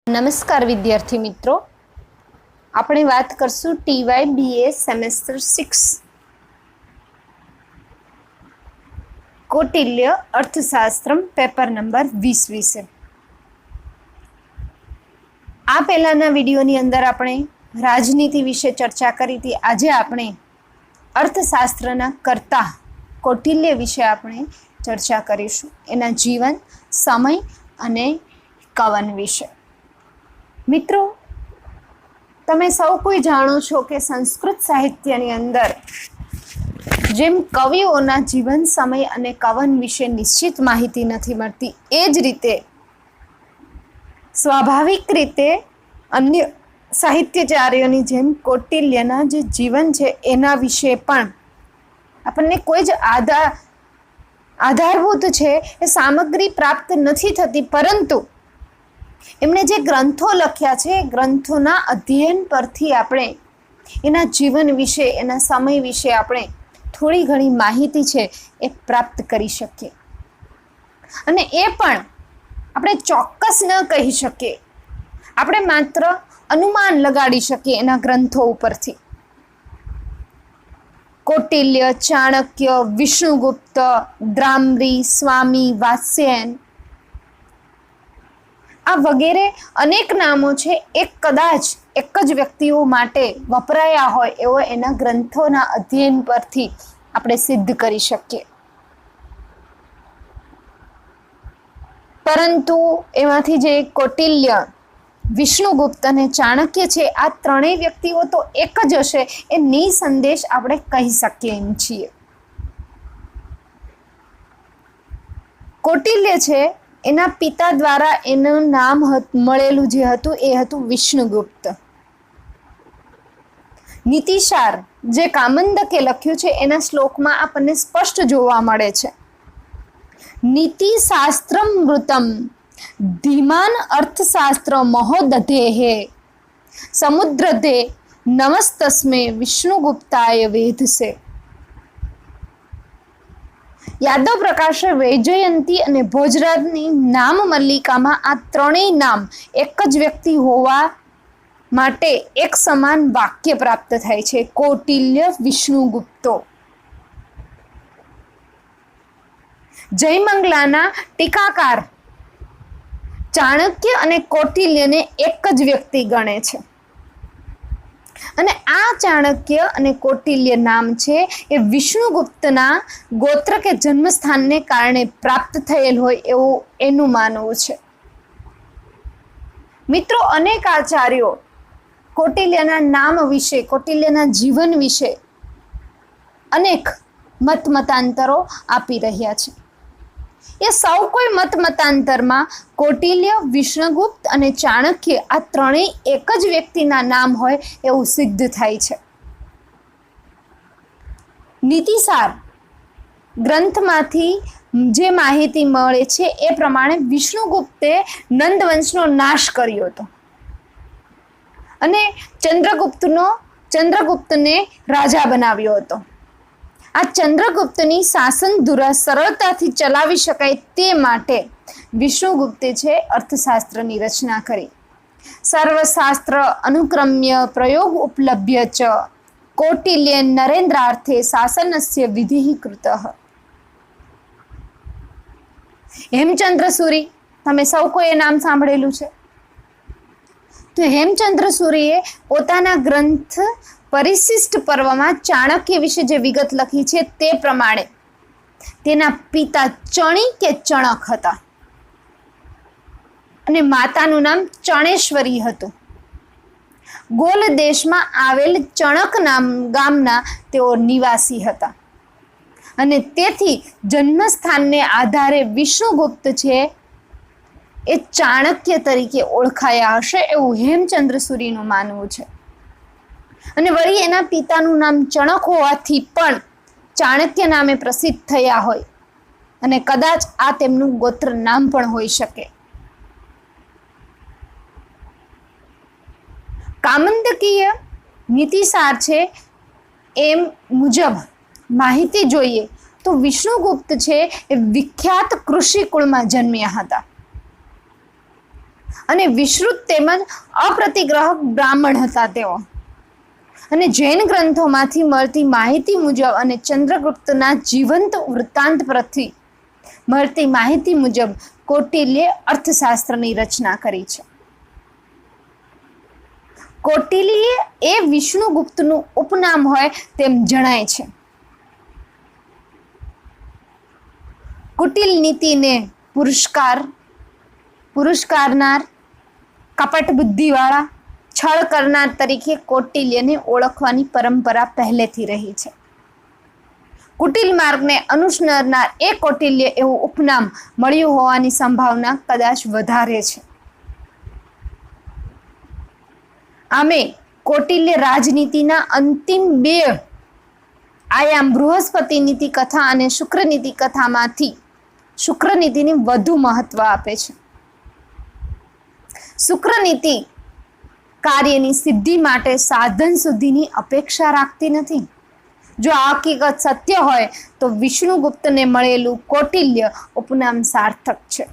નમસ્કાર વિદ્યાર્થી મિત્રો, આપણે વાત કરશું ટીવાય બીએ સેમેસ્ટર 6 કૌટિલ્ય અર્થશાસ્ત્રમ પેપર નંબર 20 વિશે. આ પહેલાના વિડીયોની અંદર આપણે રાજનીતિ વિશે ચર્ચા કરી હતી. આજે આપણે અર્થશાસ્ત્રના કર્તા કૌટિલ્ય વિશે આપણે ચર્ચા કરીશું, એના જીવન, સમય અને કવન વિશે. મિત્રો, તમે સૌ કોઈ જાણો છો કે સંસ્કૃત સાહિત્યની અંદર જેમ કવિઓના જીવન, સમય અને કવન વિશે નિશ્ચિત માહિતી નથી મળતી, એ જ રીતે સ્વાભાવિક રીતે અન્ય સાહિત્યચાર્યોની જેમ કૌટિલ્યના જે જીવન છે એના વિશે પણ આપણને કોઈ જ આધારભૂત છે એ સામગ્રી પ્રાપ્ત નથી થતી, પરંતુ એમણે જે ગ્રંથો લખ્યા છે એ ગ્રંથોના અધ્યયન પરથી આપણે એના જીવન વિશે, એના સમય વિશે આપણે થોડી ઘણી માહિતી છે એ પ્રાપ્ત કરી શકીએ. અને એ પણ આપણે ચોક્કસ ન કહી શકીએ, આપણે માત્ર અનુમાન લગાડી શકીએ એના ગ્રંથો ઉપરથી. કૌટિલ્ય, ચાણક્ય, વિષ્ણુગુપ્ત, દ્રામરી, સ્વામી વાત્સ્યાયન, આ વગેરે અનેક નામો છે એ કદાચ એક જ વ્યક્તિઓ માટે વપરાયા હોય એવો એના ગ્રંથોના અધ્યયન પરથી આપણે સિદ્ધ કરી શકીએ. પરંતુ એમાંથી જે કૌટિલ્ય, વિષ્ણુગુપ્ત અને ચાણક્ય છે, આ ત્રણેય વ્યક્તિઓ તો એક જ હશે એ નિસંદેશ આપણે કહી શકીએ એમ છીએ. કૌટિલ્ય છે એના પિતા દ્વારા એનું નામ મળેલું જે હતું એ હતું વિષ્ણુગુપ્ત. નીતિસાર જે કામંદકે લખ્યું છે એના શ્લોકમાં આપણને સ્પષ્ટ જોવા મળે છે, નીતિ શાસ્ત્રમૃતમ ધીમાન અર્થશાસ્ત્ર મહોદધેહે સમુદ્રધે નમસ્તસ્મે વિષ્ણુગુપ્તાય વેધસે. યાદવ પ્રકાશે વૈજયંતી અને ભોજરાજની નામ મલ્લિકામાં આ ત્રણેય નામ એક જ વ્યક્તિ હોવા માટે એક સમાન વાક્ય પ્રાપ્ત થાય છે, કૌટિલ્ય વિષ્ણુગુપ્તો. જયમંગલાના ટીકાકાર ચાણક્ય અને કૌટિલ્યને એક જ વ્યક્તિ ગણે છે. અને આ ચાણક્ય અને કૌટિલ્ય નામ છે એ વિષ્ણુગુપ્તના ગોત્ર કે જન્મસ્થાનને કારણે પ્રાપ્ત થયેલ હોય એવું એનું માનવું છે. મિત્રો, અનેક આચાર્યો કૌટિલ્યના નામ વિશે, કૌટિલ્યના જીવન વિશે અનેક મતાંતરો આપી રહ્યા છે. એ સૌ કોઈ મતાંતરમાં કૌટિલ્ય, વિષ્ણુગુપ્ત અને ચાણક્ય આ ત્રણેય એક જ વ્યક્તિના નામ હોય એવું સિદ્ધ થાય છે. નીતિસાર ગ્રંથમાંથી જે માહિતી મળે છે એ પ્રમાણે વિષ્ણુગુપ્તે નંદવંશનો નાશ કર્યો હતો અને ચંદ્રગુપ્તને રાજા બનાવ્યો હતો. આ ચંદ્રગુપ્તની શાસન ધુરા સરળતાથી ચલાવી શકાય તે માટે વિષ્ણુગુપ્તે છે અર્થશાસ્ત્રની રચના કરી. સર્વશાસ્ત્ર અનુક્રમ્ય પ્રયોગ ઉપલભ્ય ચ કૌટિલ્ય નરેન્દ્રાર્થે શાસનસ્ય વિધિ કૃતઃ. હેમચંદ્ર સૂરી, તમે સૌ કોઈએ નામ સાંભળેલું છે. તો હેમચંદ્ર સૂરીએ પોતાના ગ્રંથ પરિશિષ્ટ પર્વમાં ચાણક્ય વિશે જે વિગત લખી છે તે પ્રમાણે તેના પિતા ચણી કે ચણક હતા અને માતાનું નામ ચણેશ્વરી હતું. ગોલ દેશમાં આવેલ ચણક ગામના તેઓ નિવાસી હતા અને તેથી જન્મસ્થાનને આધારે વિષ્ણુગુપ્ત છે એ ચાણક્ય તરીકે ઓળખાયા હશે એવું હેમચંદ્ર સૂરીનું માનવું છે. અને વળી એના પિતાનું નામ ચણક હોવાથી પણ ચાણક્ય નામે પ્રસિદ્ધ થયા હોય અને કદાચ આ તેમનું ગોત્ર નામ પણ હોઈ શકે. કામંદકીય નીતિસાર છે એમ મુજબ માહિતી જોઈએ તો વિષ્ણુગુપ્ત છે એ વિખ્યાત કૃષિ કુળમાં જન્મ્યા હતા અને વિશ્રુત તેમજ અપ્રતિગ્રહક બ્રાહ્મણ હતા તેઓ. અને જૈન ગ્રંથોમાંથી મળતી માહિતી મુજબ અને ચંદ્રગુપ્તના જીવંત વૃત્તાંત પરથી મળતી માહિતી મુજબ કૌટિલ્યે અર્થશાસ્ત્રની રચના કરી છે. કૌટિલ્ય એ વિષ્ણુગુપ્તનું ઉપનામ હોય તેમ જણાય છે. કુટિલ નીતિને પુરસ્કારનાર, કપટ બુદ્ધિવાળા, છળ કરનાર તરીકે કૌટિલ્યને ઓળખવાની પરંપરા પહેલેથી રહી છે. કુટિલ માર્ગને અનુસરનાર એ કૌટિલ્ય એવું ઉપનામ મળ્યું હોવાની સંભાવના કદાચ વધારે છે. આમે કૌટિલ્ય રાજનીતિના અંતિમ 2 આયામ બૃહસ્પતિ નીતિ કથા અને શુક્ર નીતિ કથામાંથી શુક્ર નીતિને વધુ મહત્વ આપે છે. શુક્ર નીતિ કાર્યની સિદ્ધિ માટે સાધન સુધીની અપેક્ષા રાખતી નથી. જો આ હકીકત સત્ય હોય તો વિષ્ણુગુપ્તને મળેલું કૌટિલ્ય ઉપનામ સાર્થક છે.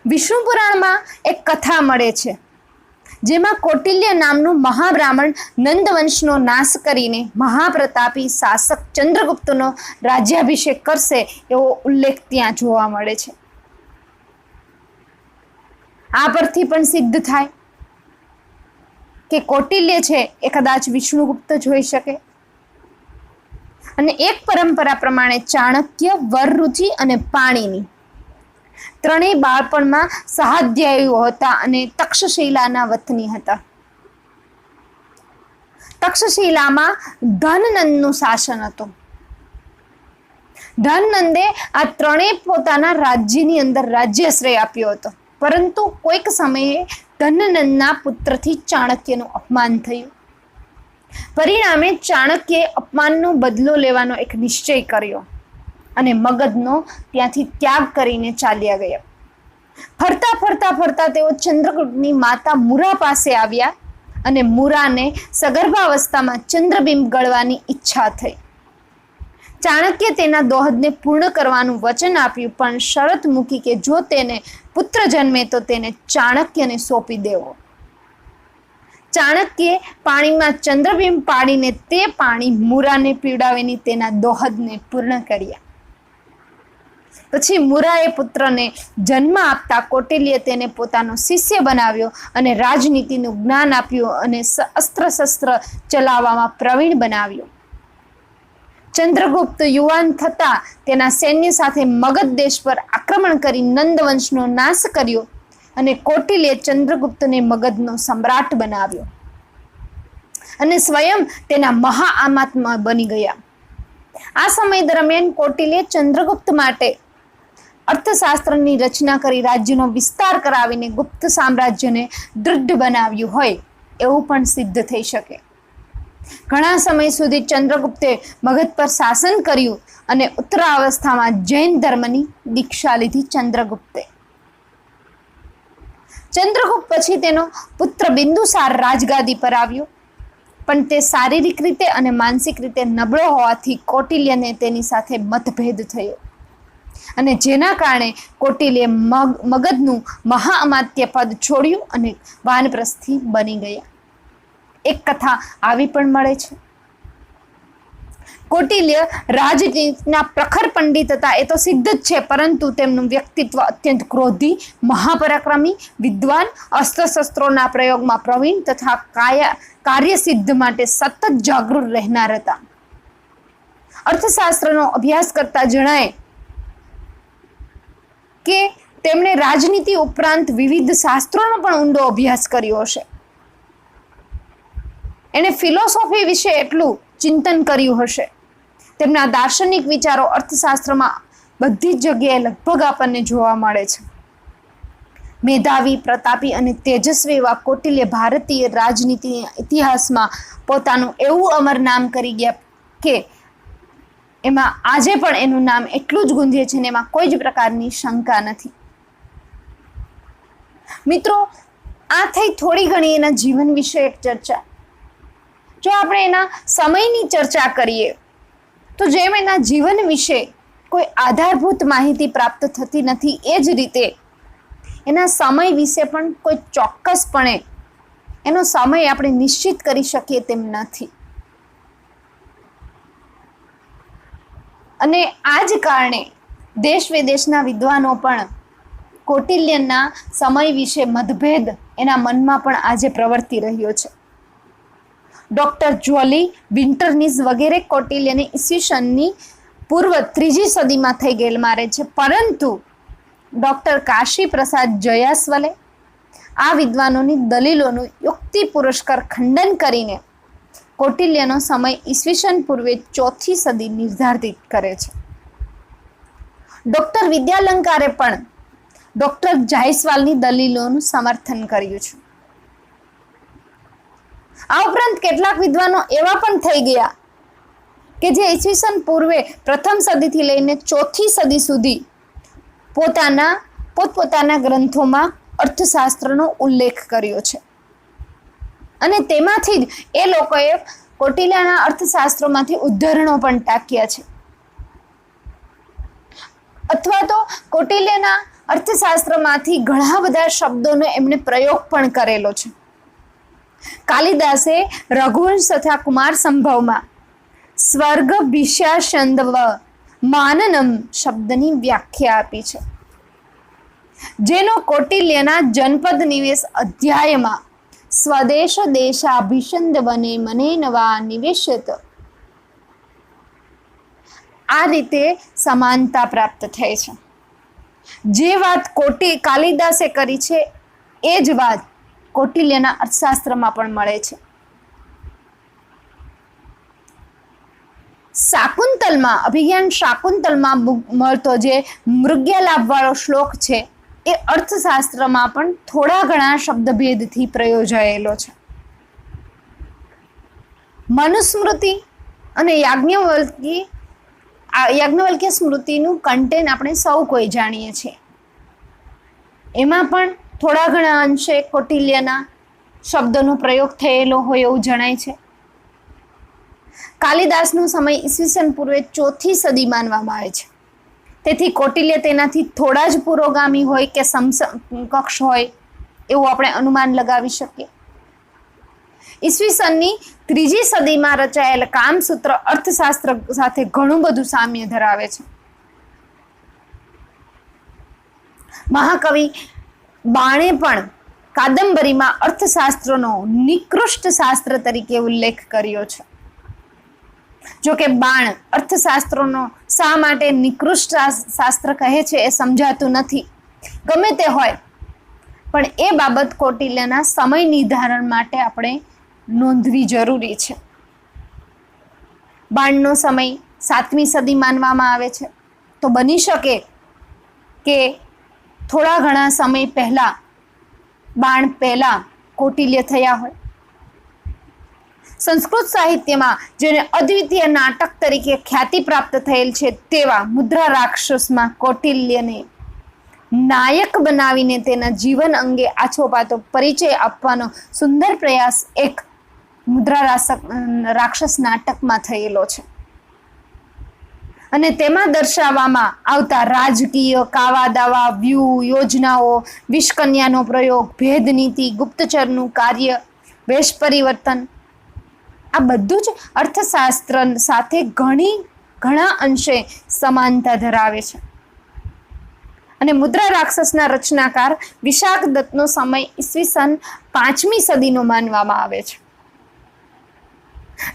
વિષ્ણુ પુરાણમાં એક કથા મળે છે જેમાં કૌટિલ્ય નામનું મહાબ્રાહ્મણ નંદવંશનો નાશ કરીને મહાપ્રતાપી શાસક ચંદ્રગુપ્તનો રાજ્યાભિષેક કરશે એવો ઉલ્લેખ ત્યાં જોવા મળે છે. આ પરથી પણ સિદ્ધ થાય કે કૌટિલ્ય છે એ કદાચ વિષ્ણુગુપ્ત જ હોઈ શકે. અને એક પરંપરા પ્રમાણે ચાણક્ય, વરરુચિ અને પાણીની ત્રણેય બાળપણમાં સહાધ્યાયીઓ હતા અને તક્ષશિલાના વતની હતા. તક્ષશિલામાં ધનનંદનું શાસન હતું. ધનનંદે આ ત્રણેય પોતાના રાજ્યની અંદર રાજ્યાશ્રય આપ્યો હતો, પરંતુ કોઈક સમયે ધનનંદના પુત્રથી ચાણક્યનું અપમાન થયું. પરિણામે ચાણક્યએ અપમાનનો બદલો લેવાનો એક નિશ્ચય કર્યો અને મગધનો ત્યાંથી ત્યાગ કરીને ચાલ્યા ગયા. ફરતા તેઓ ચંદ્રગુપ્તની માતા મુરા પાસે આવ્યા અને મુરાને સગર્ભાવસ્થામાં ચંદ્રબિંબ ગળવાની ઈચ્છા થઈ. ચાણક્ય તેના દોહદને પૂર્ણ કરવાનું વચન આપ્યું, પણ શરત મૂકી કે જો તેને પુત્ર જન્મે તો તેને ચાણક્યને સોંપી દેવો. ચાણક્યે પાણીમાં ચંદ્રબિંબ પાડીને તે પાણી મુરાને પીવડાવીને તેના દોહદને પૂર્ણ કર્યા. પછી મુરાએ પુત્રને જન્મ આપતા કૌટિલ્ય તેને પોતાનો શિષ્ય બનાવ્યો અને રાજનીતિનું જ્ઞાન આપ્યું અને અસ્ત્ર શસ્ત્ર ચલાવવામાં પ્રવીણ બનાવ્યો. ચંદ્રગુપ્ત યુવાન થતા તેના સૈન્ય સાથે મગધ દેશ પર આક્રમણ કરી નંદવંશનો નાશ કર્યો અને કૌટિલ્ય ચંદ્રગુપ્તને મગધનો સમ્રાટ બનાવ્યો અને સ્વયં તેના મહાઆમાત્મા બની ગયા. આ સમય દરમિયાન કૌટિલ્ય ચંદ્રગુપ્ત માટે અર્થશાસ્ત્રની રચના કરી રાજ્યનો વિસ્તાર કરાવીને ગુપ્ત સામ્રાજ્યને દૃઢ બનાવ્યું હોય એવું પણ સિદ્ધ થઈ શકે. ઘણા સમય સુધી ચંદ્રગુપ્તે મગધ પર શાસન કર્યું અને ઉત્તરાવસ્થામાં જૈન ધર્મની દીક્ષા લીધી. ચંદ્રગુપ્ત પછી તેનો પુત્ર બિંદુસાર રાજગાદી પર આવ્યો, પણ તે શારીરિક રીતે અને માનસિક રીતે નબળો હોવાથી કૌટિલ્યને તેની સાથે મતભેદ થયો અને જેના કારણે કૌટિલ્ય મગધનું મહાઅમાત્ય પદ છોડ્યું અને વાનપ્રસ્થી બની ગયા. એક કથા આવી પણ મળે છે. કૌટિલ્ય રાજનીતિના પ્રખર પંડિત હતા એ તો સિદ્ધ જ છે, પરંતુ તેમનું વ્યક્તિત્વ અત્યંત ક્રોધી, મહાપરાક્રમી, વિદ્વાન, અસ્ત્રશસ્ત્રોના પ્રયોગમાં પ્રવીણ તથા કાર્યસિદ્ધ માટે સતત જાગૃત રહેનાર હતા. અર્થશાસ્ત્રનો અભ્યાસ કરતા જણાય કે તેમણે રાજનીતિ ઉપરાંત વિવિધ શાસ્ત્રોનો પણ ઊંડો અભ્યાસ કર્યો હશે. એણે ફિલોસોફી વિશે એટલું ચિંતન કર્યું હશે. તેમના દાર્શનિક વિચારો અર્થશાસ્ત્રમાં બધી જ જગ્યાએ લગભગ આપણને જોવા મળે છે. મેધાવી, પ્રતાપી અને તેજસ્વી એવા કૌટિલ્ય ભારતીય રાજનીતિના ઇતિહાસમાં પોતાનું એવું અમર નામ કરી ગયા કે એમાં આજે પણ એનું નામ એટલું જ ગુંજે છે ને એમાં કોઈ જ પ્રકારની શંકા નથી. મિત્રો, આ થઈ થોડી ઘણી એના જીવન વિશે એક ચર્ચા. જો આપણે એના સમયની ચર્ચા કરીએ તો જેમ એના જીવન વિશે કોઈ આધારભૂત માહિતી પ્રાપ્ત થતી નથી, એ જ રીતે એના સમય વિશે પણ કોઈ ચોક્કસપણે એનો સમય આપણે નિશ્ચિત કરી શકીએ તેમ નથી. અને આ જ કારણે દેશ વિદેશના વિદ્વાનો પણ કૌટિલ્યના સમય વિશે મતભેદ એના મનમાં પણ આજે પ્રવર્તી રહ્યો છે. ડોક્ટર જ્વલી, વિન્ટરનીઝ વગેરે કૌટિલ્યને ઈસવીસનની પૂર્વ 3જી સદીમાં થઈ ગયેલ મારે છે, પરંતુ ડોક્ટર કાશી પ્રસાદ જયાસ્વલે આ વિદ્વાનોની દલીલોનું યુક્તિ પુરસ્કાર ખંડન કરીને કૌટિલ્યનો સમય ઈસવીસન પૂર્વે 4થી સદી નિર્ધારિત કરે છે. ડોક્ટર વિદ્યાલંકારે પણ ડોક્ટર જાયસવાલની દલીલોનું સમર્થન કર્યું છે. આ ઉપરાંત કેટલાક વિદ્વાનો એવા પણ થઈ ગયા કે જે ઈસવીસન પૂર્વે 1મ સદીથી લઈને 4થી સદી સુધી પોતપોતાના ગ્રંથોમાં અર્થશાસ્ત્રનો ઉલ્લેખ કર્યો છે. અને તેમાંથી જ એ લોકોએ કૌટિલ્યના અર્થશાસ્ત્રોમાંથી ઉદ્ધરણો પણ ટાંક્યા છે, અથવા તો કૌટિલ્યના અર્થશાસ્ત્રમાંથી ઘણા બધા શબ્દોનો એમણે પ્રયોગ પણ કરેલો છે. કાલિદાસે રઘુવંશ તથા કુમાર સંભવમાં સ્વર્ગ ભિષ્યાશંદવ માનનમ શબ્દની વ્યાખ્યા આપી છે, જેનો કૌટિલ્યના જનપદ નિવેશ અધ્યાયમાં સ્વદેશ દેશાભિષંદ બને મને નવા નિવેશત આ રીતે સમાનતા પ્રાપ્ત થઈ છે. જે વાત કાલિદાસે કરી છે એ જ વાત કૌટિલ્યના અર્થશાસ્ત્રમાં પણ મળે છે. શાકુંતલમાં, અભિજ્ઞાન શાકુંતલમાં મળતો જે મૃગ્યાલાભ વાળો શ્લોક છે એ અર્થશાસ્ત્રમાં પણ થોડા ઘણા શબ્દભેદથી પ્રયોજાયેલો છે. મનુસ્મૃતિ અને યાજ્ઞવલ્ક્ય સ્મૃતિનું કન્ટેન્ટ આપણે સૌ કોઈ જાણીએ છીએ. એમાં પણ થોડા ઘણા અંશે કૌટિલ્યના શબ્દોનો પ્રયોગ થયેલો હોય એવું જણાય છે. કાલિદાસનો સમય ઈસવીસન પૂર્વે 4થી સદી માનવામાં આવે છે. તેથી કૌટિલ્ય તેનાથી થોડા જ પુરોગામી હોય કે સમકક્ષ હોય એવું આપણે અનુમાન લગાવી શકીએ. ઈસવીસનની 3જી સદીમાં રચાયેલ કામસૂત્ર અર્થશાસ્ત્ર સાથે ઘણું બધું સામ્ય ધરાવે છે. મહાકવિ બાણે પણ કાદંબરીમાં અર્થશાસ્ત્રનો નિકૃષ્ટ શાસ્ત્ર તરીકે ઉલ્લેખ કર્યો છે. જો કે બાણ અર્થશાસ્ત્રનો શા માટે નિકૃષ્ટ શાસ્ત્ર કહે છે એ સમજાતું નથી. ગમે તે હોય, પણ એ બાબત કૌટિલ્યના સમય નિર્ધારણ માટે આપણે નોંધવી જરૂરી છે. બાણનો સમય 7મી સદી માનવામાં આવે છે, તો બની શકે કે થોડા ઘણા સમય બાણ પહેલા કૌટિલ્ય થયા હોય. સંસ્કૃત સાહિત્યમાં જેને અદ્વિતીય નાટક તરીકે ખ્યાતિ પ્રાપ્ત થયેલ છે તેવા મુદ્રા રાક્ષસમાં કૌટિલ્યને નાયક બનાવીને તેના જીવન અંગે આછોપાતો પરિચય આપવાનો સુંદર પ્રયાસ એક મુદ્રા રાક્ષસ નાટકમાં થયેલો છે. અને તેમાં દર્શાવવામાં આવતા રાજકીય કાવા દાવા, વ્યૂહ, યોજનાઓ, વિષકન્યાનો પ્રયોગ, ભેદ નીતિ, ગુપ્તચરનું કાર્ય, વેશ પરિવર્તન આ બધું જ અર્થશાસ્ત્ર સાથે ઘણા અંશે સમાનતા ધરાવે છે. અને મુદ્રા રાક્ષસના રચનાકાર વિશાખ દત્તનો સમય ઈસવીસન 5મી સદીનો માનવામાં આવે છે.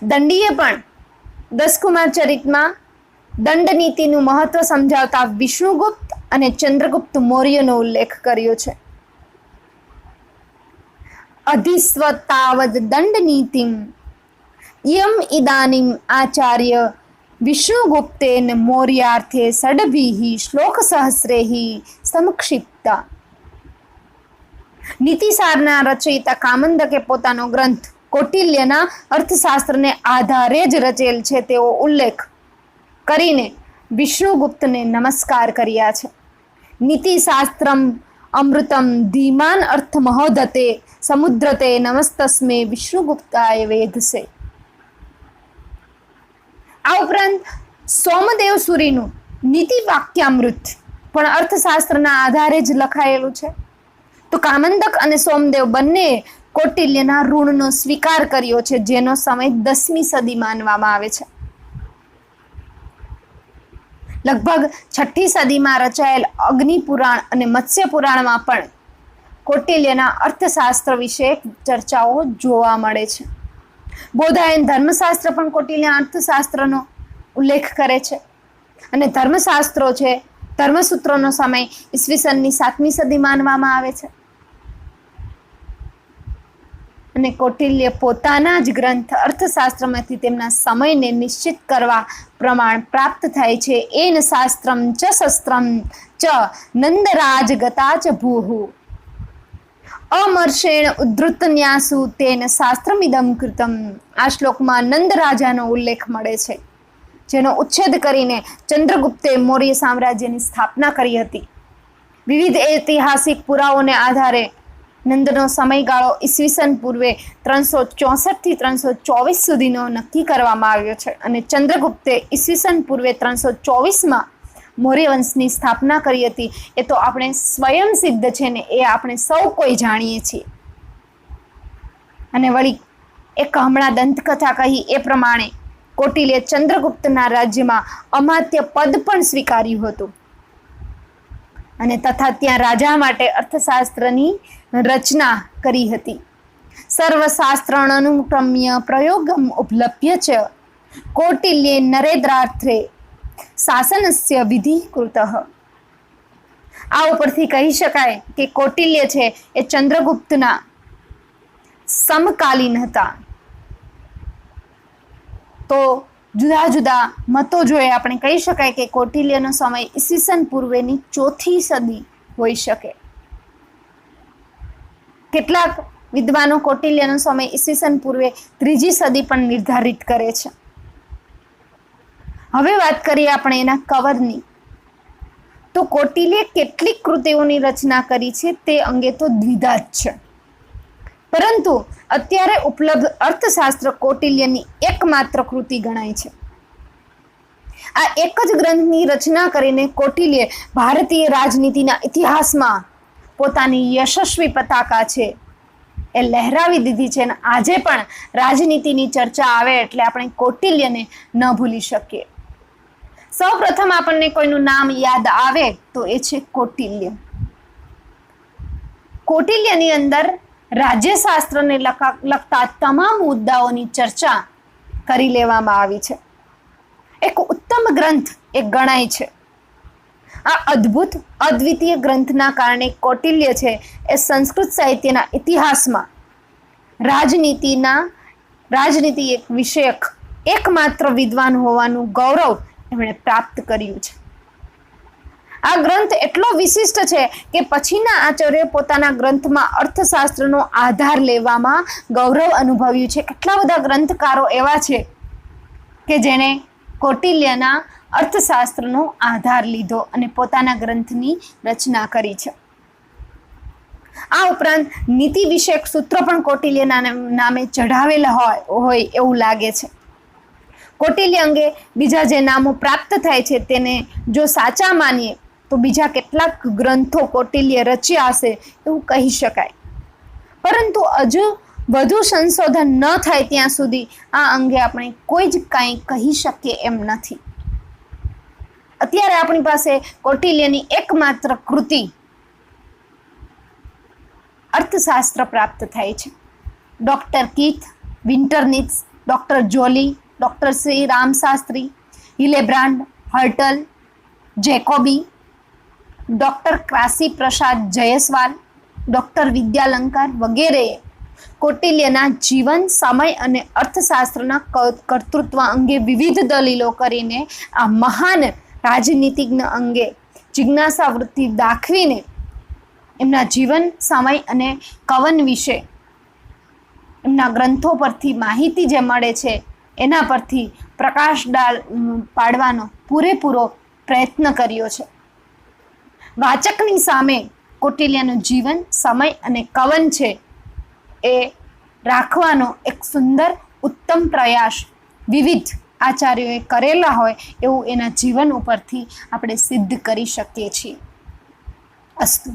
દંડીએ પણ દસકુમાર ચરિતમાં દંડ નીતિનું મહત્વ સમજાવતા વિષ્ણુગુપ્ત અને ચંદ્રગુપ્ત મૌર્યનો ઉલ્લેખ કર્યો છે. અધિસ્વતાવદ દંડ નીતિમ યમ ઇદાનીમ આચાર્ય વિષ્ણુગુપ્તેન મૌર્યાર્થે ષડભિઃ શ્લોક સહસ્રૈઃ સમક્ષિપ્તા. નીતિસારના રચયિતા કામંદકે પોતાનો ગ્રંથ કૌટિલ્યના અર્થશાસ્ત્રને આધારે જ રચેલ છે તેવો ઉલ્લેખ કરીને વિષ્ણુગુપ્તને નમસ્કાર કર્યા છે. નીતિશાસ્ત્રમ અમૃતમ ધીમાન અર્થ મહોદતે સમુદ્રતે નમસ્તસ્મે વિષ્ણુગુપ્તાય વેધસે. આ ઉપરાંત સોમદેવ સુરીનું નીતિ વાક્યામૃત પણ અર્થશાસ્ત્રના આધારે જ લખાયેલું છે. તો કામંદક અને સોમદેવ બંને કૌટિલ્યના ઋણનો સ્વીકાર કર્યો છે, જેનો સમય 10મી સદી માનવામાં આવે છે. લગભગ 6ઠી સદીમાં રચાયેલ અગ્નિ પુરાણ અને મત્સ્ય પુરાણમાં પણ કૌટિલ્યના અર્થશાસ્ત્ર વિશે ચર્ચાઓ જોવા મળે છે. બૌધાયન ધર્મશાસ્ત્ર પણ કૌટિલ્યના અર્થશાસ્ત્રનો ઉલ્લેખ કરે છે, અને ધર્મશાસ્ત્રો છે, ધર્મસૂત્રોનો સમય ઈસવીસનની 7મી સદી માનવામાં આવે છે. અને કૌટિલ્ય પોતાના જ ગ્રંથ અર્થશાસ્ત્રમાંથી તેમના સમયને નિશ્ચિત કરવા પ્રમાણ પ્રાપ્ત થાય છે. એન શાસ્ત્રમ ચ શસ્ત્રમ ચ નંદરાજગતા ચ ભૂઃ અમર્ષેણ ઉદ્ધૃતન્યાસુ તેન શાસ્ત્રમિદમ કૃતમ. આ શ્લોકમાં નંદ રાજાનો ઉલ્લેખ મળે છે, જેનો ઉચ્છેદ કરીને ચંદ્રગુપ્તે મૌર્ય સામ્રાજ્યની સ્થાપના કરી હતી. વિવિધ ઐતિહાસિક પુરાવાઓને આધારે નંદનો સમયગાળો ઈસવીસન પૂર્વે 364 થી 324 સુધીનો નક્કી કરવામાં આવ્યો છે, અને ચંદ્રગુપ્તે ઈસવીસન પૂર્વે 324માં મૌર્ય વંશની સ્થાપના કરી હતી. એ તો આપણે સ્વયં સિદ્ધ છે ને, એ આપણે સૌ કોઈ જાણીએ છીએ. અને વળી એક હમણાં દંતકથા કહી એ પ્રમાણે કૌટિલ્ય ચંદ્રગુપ્તના રાજ્યમાં અમાત્ય પદ પણ સ્વીકાર્યું હતું, અને તથા ત્યાં રાજા માટે અર્થશાસ્ત્રની રચના કરી હતી. સર્વશાસ્ત્રાનુક્રમ્ય પ્રયોગમ ઉપલભ્ય ચ કૌટિલ્યે નરેન્દ્રાર્થે શાસનસ્ય વિધિ કૃતઃ. આ ઉપરથી કહી શકાય કે કૌટિલ્ય છે એ ચંદ્રગુપ્તના સમકાલીન હતા. તો જુદા જુદા મતો જોઈએ આપણે કહી શકાય કે કૌટિલ્યનો સમય ઈસવીસન પૂર્વેની 4થી સદી હોઈ શકે. કેટલાક વિદ્વાનો કૌટિલ્યનો સમય ઈસવીસન પૂર્વે 3જી સદી પણ નિર્ધારિત કરે છે. હવે વાત કરીએ આપણે એના કવરની. તો કૌટિલ્યે કેટલીક કૃતિઓની રચના કરી છે તે અંગે તો દ્વિધા જ છે, પરંતુ અત્યારે ઉપલબ્ધ અર્થશાસ્ત્ર કૌટિલ્યની એકમાત્ર કૃતિ ગણાય છે. આ એક જ ગ્રંથની રચના કરીને કૌટિલ્યે ભારતીય રાજનીતિના ઇતિહાસમાં પોતાની યશસ્વી પતાકા છે એ લહેરાવી દીધી છે, અને આજે પણ રાજનીતિની ચર્ચા આવે એટલે આપણે કૌટિલ્યને ન ભૂલી શકીએ. સૌ પ્રથમ આપણને કોઈનું નામ યાદ આવે તો એ છે કૌટિલ્ય. કૌટિલ્યની અંદર રાજ્યશાસ્ત્રને લગતા તમામ મુદ્દાઓની ચર્ચા કરી લેવામાં આવી છે. એક ઉત્તમ ગ્રંથ એ ગણાય છે. આ અદ્ભુત અદ્વિતીય ગ્રંથના કારણે કૌટિલ્ય છે એ સંસ્કૃત સાહિત્યના ઇતિહાસમાં રાજનીતિ એક વિષયક એકમાત્ર વિદ્વાન હોવાનું ગૌરવ એમણે પ્રાપ્ત કર્યું છે. આ ગ્રંથ એટલો વિશિષ્ટ છે કે પછીના આચાર્ય પોતાના ગ્રંથમાં અર્થશાસ્ત્રનો આધાર લેવામાં ગૌરવ અનુભવ્યું છે. કેટલા બધા ગ્રંથકારો એવા છે કે જેણે કૌટિલ્યના અર્થશાસ્ત્રનો આધાર લીધો અને પોતાના ગ્રંથની રચના કરી છે. આ ઉપરાંત નીતિ વિષયક સૂત્રો પણ કૌટિલ્યના નામે ચઢાવેલા હોય એવું લાગે છે. કૌટિલ્ય અંગે બીજા જે નામો પ્રાપ્ત થાય છે તેને જો સાચા માનીએ તો બીજા કેટલાક ગ્રંથો કૌટિલ્ય રચ્યા હશે એવું કહી શકાય, પરંતુ હજુ વધુ સંશોધન ન થાય ત્યાં સુધી આ અંગે આપણે કોઈ જ કાંઈ કહી શકીએ એમ નથી. અત્યારે આપણી પાસે કૌટિલ્યની એકમાત્ર કૃતિ અર્થશાસ્ત્ર પ્રાપ્ત થાય છે. ડૉક્ટર કીથ, વિન્ટરનિટ્સ, ડૉક્ટર જોલી, doctor Shri રામશાસ્ત્રી, હિલેબ્રાન્ડ, હર્ટલ, Jacobi, doctor Kashi પ્રસાદ જયસ્વાલ, ડૉક્ટર વિદ્યાલંકાર વગેરેએ કૌટિલ્યના જીવન, સમય અને અર્થશાસ્ત્રના કર્તૃત્વ અંગે વિવિધ દલીલો કરીને આ મહાન રાજનીતિજ્ઞ અંગે જિજ્ઞાસા વૃત્તિ દાખવીને એમના જીવન, સમય અને કવન વિશે એમના ગ્રંથો પરથી માહિતી જે મળે છે એના પરથી પ્રકાશ પાડવાનો પૂરેપૂરો પ્રયત્ન કર્યો છે. વાચકની સામે કૌટિલ્યનું જીવન, સમય અને કવન છે એ રાખવાનો એક સુંદર ઉત્તમ પ્રયાસ વિવિધ આચાર્યોએ કરેલા હોય એવું એના જીવન ઉપરથી આપણે સિદ્ધ કરી શકીએ છીએ. અસ્તુ.